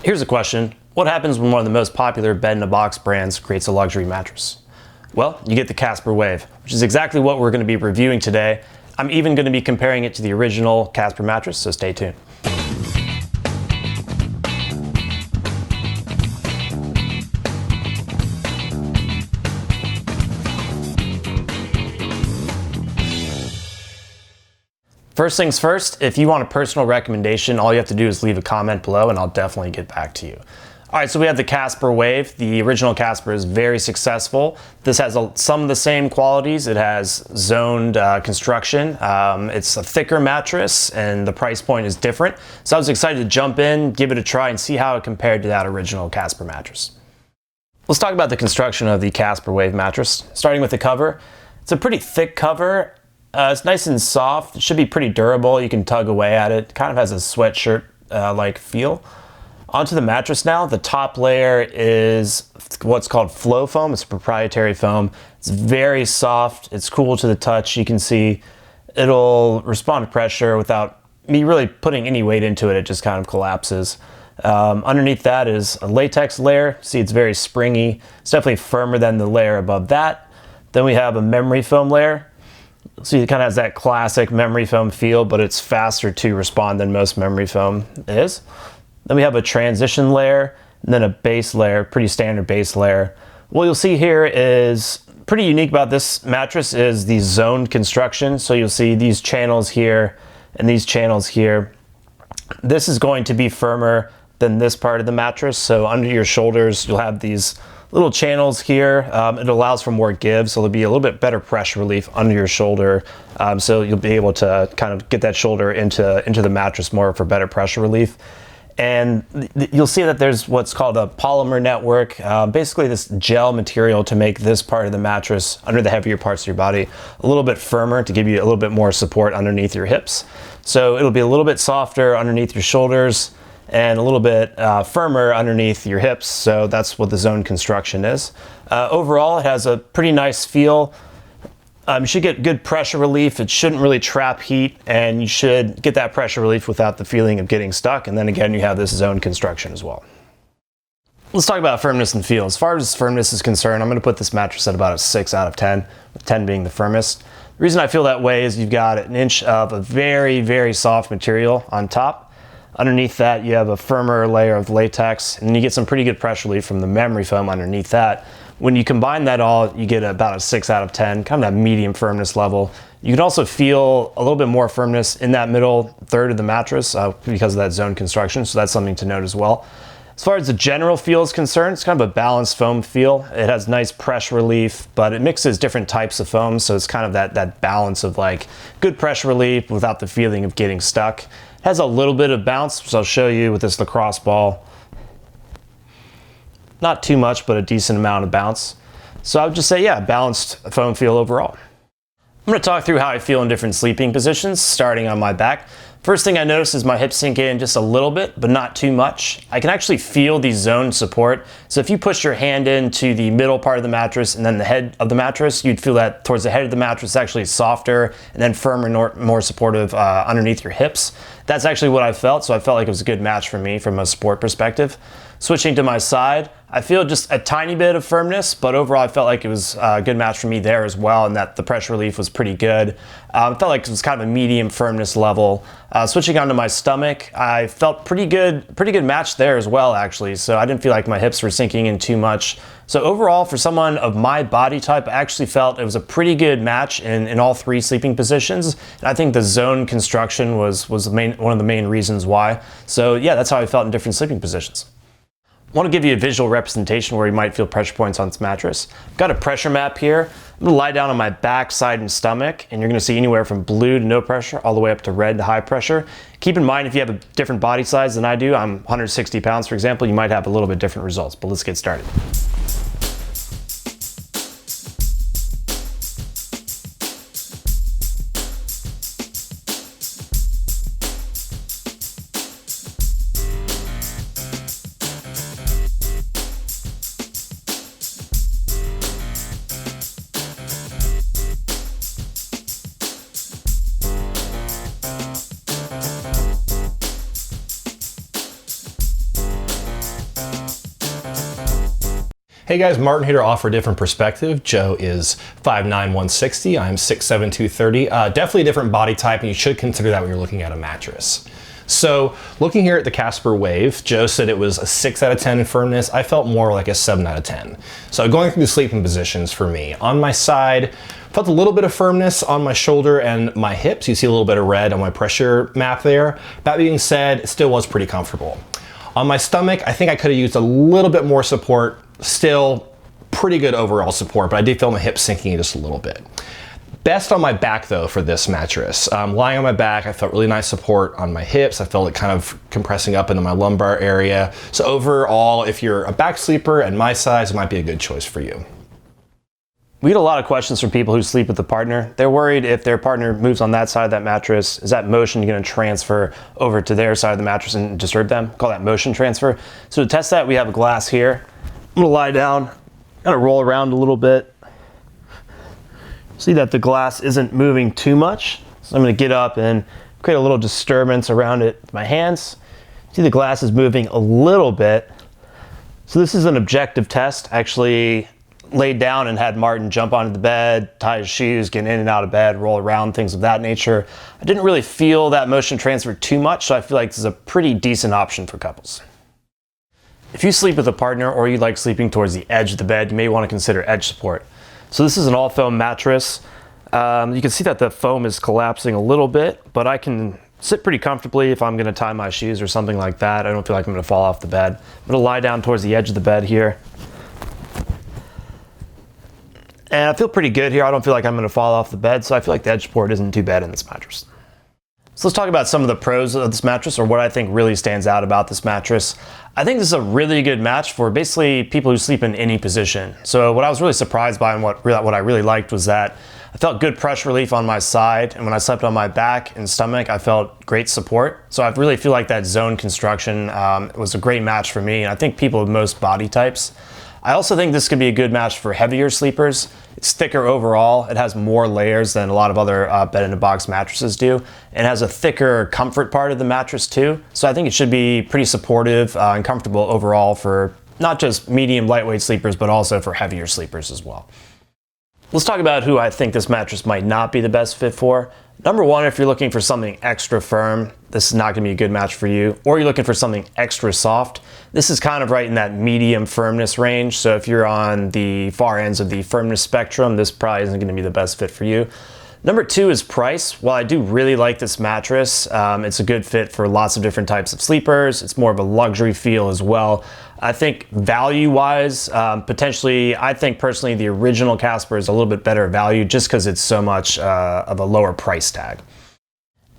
Here's a question. What happens when one of the most popular bed-in-a-box brands creates a luxury mattress? Well, you get the Casper Wave, which is exactly what we're going to be reviewing today. I'm even going to be comparing it to the original Casper mattress, so stay tuned. First things first, if you want a personal recommendation, all you have to do is leave a comment below and I'll definitely get back to you. All right, so we have the Casper Wave. The original Casper is very successful. This has some of the same qualities. It has zoned construction. It's a thicker mattress and the price point is different. So I was excited to jump in, give it a try and see how it compared to that original Casper mattress. Let's talk about the construction of the Casper Wave mattress. Starting with the cover. It's a pretty thick cover. It's nice and soft. It should be pretty durable. You can tug away at it. It kind of has a sweatshirt like feel. Onto the mattress now. The top layer is what's called flow foam. It's a proprietary foam. It's very soft. It's cool to the touch. You can see it'll respond to pressure without me really putting any weight into it. It just kind of collapses. Underneath that is a latex layer. See, it's very springy. It's definitely firmer than the layer above that. Then we have a memory foam layer. So it kind of has that classic memory foam feel, but it's faster to respond than most memory foam is. Then we have a transition layer, and then a base layer, pretty standard base layer. What you'll see here is pretty unique about this mattress is the zoned construction. So you'll see these channels here and these channels here. This is going to be firmer than this part of the mattress. So under your shoulders, you'll have these little channels here. It allows for more give, so there'll be a little bit better pressure relief under your shoulder. So you'll be able to kind of get that shoulder into the mattress more for better pressure relief. And you'll see that there's what's called a polymer network, basically this gel material to make this part of the mattress under the heavier parts of your body a little bit firmer to give you a little bit more support underneath your hips. So it'll be a little bit softer underneath your shoulders and a little bit firmer underneath your hips. So that's what the zone construction is. Overall, it has a pretty nice feel. You should get good pressure relief. It shouldn't really trap heat, and you should get that pressure relief without the feeling of getting stuck. And then again, you have this zone construction as well. Let's talk about firmness and feel. As far as firmness is concerned, I'm gonna put this mattress at about a 6 out of 10, with 10 being the firmest. The reason I feel that way is you've got an inch of a very, very soft material on top. Underneath that, you have a firmer layer of latex, and you get some pretty good pressure relief from the memory foam underneath that. When you combine that all, you get about a 6 out of 10, kind of that medium firmness level. You can also feel a little bit more firmness in that middle third of the mattress because of that zone construction, so that's something to note as well. As far as the general feel is concerned, it's kind of a balanced foam feel. It has nice pressure relief, but it mixes different types of foams, so it's kind of that balance of like good pressure relief without the feeling of getting stuck. It has a little bit of bounce, which I'll show you with this lacrosse ball. Not too much, but a decent amount of bounce. So I would just say, yeah, balanced foam feel overall. I'm gonna talk through how I feel in different sleeping positions, starting on my back. First thing I notice is my hips sink in just a little bit, but not too much. I can actually feel the zone support. So if you push your hand into the middle part of the mattress and then the head of the mattress, you'd feel that towards the head of the mattress actually softer and then firmer, more supportive underneath your hips. That's actually what I felt, so I felt like it was a good match for me from a sport perspective. Switching to my side, I feel just a tiny bit of firmness, but overall I felt like it was a good match for me there as well, and that the pressure relief was pretty good. I felt like it was kind of a medium firmness level. Switching onto my stomach, I felt pretty good match there as well, actually. So I didn't feel like my hips were sinking in too much. So overall, for someone of my body type, I actually felt it was a pretty good match in all three sleeping positions. And I think the zone construction was one of the main reasons why. So yeah, that's how I felt in different sleeping positions. I want to give you a visual representation where you might feel pressure points on this mattress. I've got a pressure map here. I'm going to lie down on my back, side, and stomach, and you're going to see anywhere from blue to no pressure all the way up to red to high pressure. Keep in mind, if you have a different body size than I do, I'm 160 pounds, for example, you might have a little bit different results, but let's get started. Hey guys, Martin here to offer a different perspective. Joe is 5'9", 160. I'm 6'7", 230. Definitely a different body type, and you should consider that when you're looking at a mattress. So looking here at the Casper Wave, Joe said it was a 6 out of 10 in firmness. I felt more like a 7 out of 10. So going through the sleeping positions for me, on my side, felt a little bit of firmness on my shoulder and my hips. You see a little bit of red on my pressure map there. That being said, it still was pretty comfortable. On my stomach, I think I could have used a little bit more support. Still pretty good overall support, but I did feel my hips sinking just a little bit. Best on my back though for this mattress. Lying on my back, I felt really nice support on my hips. I felt it kind of compressing up into my lumbar area. So overall, if you're a back sleeper and my size, it might be a good choice for you. We get a lot of questions from people who sleep with a partner. They're worried if their partner moves on that side of that mattress, is that motion going to transfer over to their side of the mattress and disturb them? Call that motion transfer. So to test that, we have a glass here. I'm gonna lie down, kind of roll around a little bit. See that the glass isn't moving too much. So I'm gonna get up and create a little disturbance around it with my hands. See the glass is moving a little bit. So this is an objective test. I actually laid down and had Martin jump onto the bed, tie his shoes, get in and out of bed, roll around, things of that nature. I didn't really feel that motion transfer too much, so I feel like this is a pretty decent option for couples. If you sleep with a partner or you like sleeping towards the edge of the bed, you may want to consider edge support. So this is an all foam mattress. You can see that the foam is collapsing a little bit, but I can sit pretty comfortably if I'm going to tie my shoes or something like that. I don't feel like I'm going to fall off the bed. I'm going to lie down towards the edge of the bed here. And I feel pretty good here. I don't feel like I'm going to fall off the bed, so I feel like the edge support isn't too bad in this mattress. So let's talk about some of the pros of this mattress, or what I think really stands out about this mattress. I think this is a really good match for basically people who sleep in any position. So what I was really surprised by and what I really liked was that I felt good pressure relief on my side, and when I slept on my back and stomach, I felt great support. So I really feel like that zone construction was a great match for me, and I think people with most body types. I also think this could be a good match for heavier sleepers. It's thicker overall. It has more layers than a lot of other bed-in-a-box mattresses do. It has a thicker comfort part of the mattress too. So I think it should be pretty supportive and comfortable overall for not just medium lightweight sleepers, but also for heavier sleepers as well. Let's talk about who I think this mattress might not be the best fit for. Number one, if you're looking for something extra firm, this is not going to be a good match for you. Or you're looking for something extra soft. This is kind of right in that medium firmness range. So if you're on the far ends of the firmness spectrum, this probably isn't going to be the best fit for you. Number two is price. While I do really like this mattress, it's a good fit for lots of different types of sleepers. It's more of a luxury feel as well. I think value-wise, potentially, I think personally the original Casper is a little bit better value just because it's so much of a lower price tag.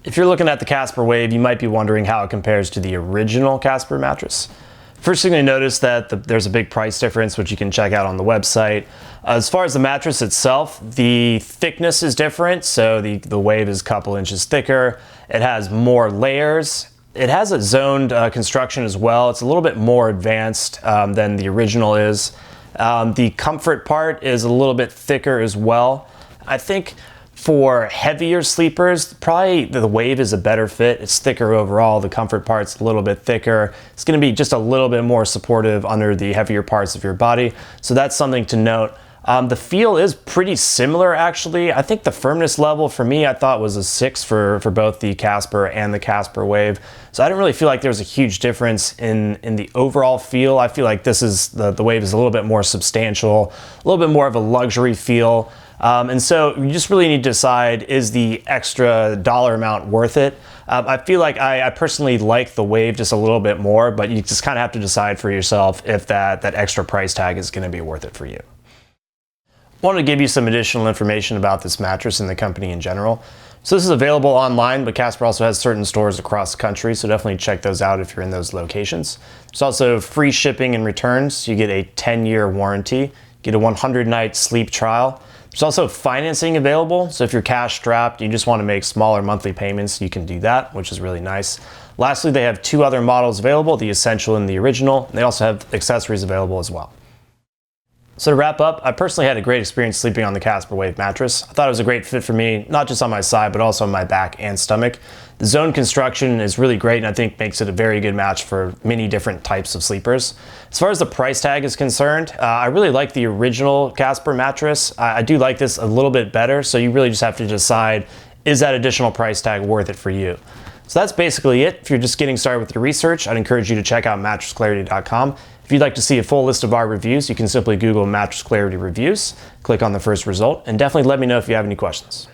If you're looking at the Casper Wave, you might be wondering how it compares to the original Casper mattress. First thing to notice that there's a big price difference, which you can check out on the website. As far as the mattress itself, the thickness is different. So the Wave is a couple inches thicker. It has more layers. It has a zoned construction as well. It's a little bit more advanced than the original is. The comfort part is a little bit thicker as well. I think for heavier sleepers, probably the Wave is a better fit. It's thicker overall. The comfort part's a little bit thicker. It's going to be just a little bit more supportive under the heavier parts of your body. So that's something to note. The feel is pretty similar actually. I think the firmness level for me, I thought was a 6 for both the Casper and the Casper Wave. So I didn't really feel like there was a huge difference in the overall feel. I feel like this is the Wave is a little bit more substantial, a little bit more of a luxury feel. And so you just really need to decide, is the extra dollar amount worth it? I feel like I personally like the Wave just a little bit more, but you just kind of have to decide for yourself if that extra price tag is going to be worth it for you. I want to give you some additional information about this mattress and the company in general. So this is available online, but Casper also has certain stores across the country, so definitely check those out if you're in those locations. There's also free shipping and returns. You get a 10-year warranty, get a 100-night sleep trial. There's also financing available, so if you're cash strapped, you just want to make smaller monthly payments, you can do that, which is really nice. Lastly, they have 2 other models available, the Essential and the Original, and they also have accessories available as well. So to wrap up, I personally had a great experience sleeping on the Casper Wave mattress. I thought it was a great fit for me, not just on my side, but also on my back and stomach. The zone construction is really great and I think makes it a very good match for many different types of sleepers. As far as the price tag is concerned, I really like the original Casper mattress. I do like this a little bit better, so you really just have to decide, is that additional price tag worth it for you? So that's basically it. If you're just getting started with your research, I'd encourage you to check out mattressclarity.com. If you'd like to see a full list of our reviews, you can simply Google Mattress Clarity Reviews, click on the first result, and definitely let me know if you have any questions.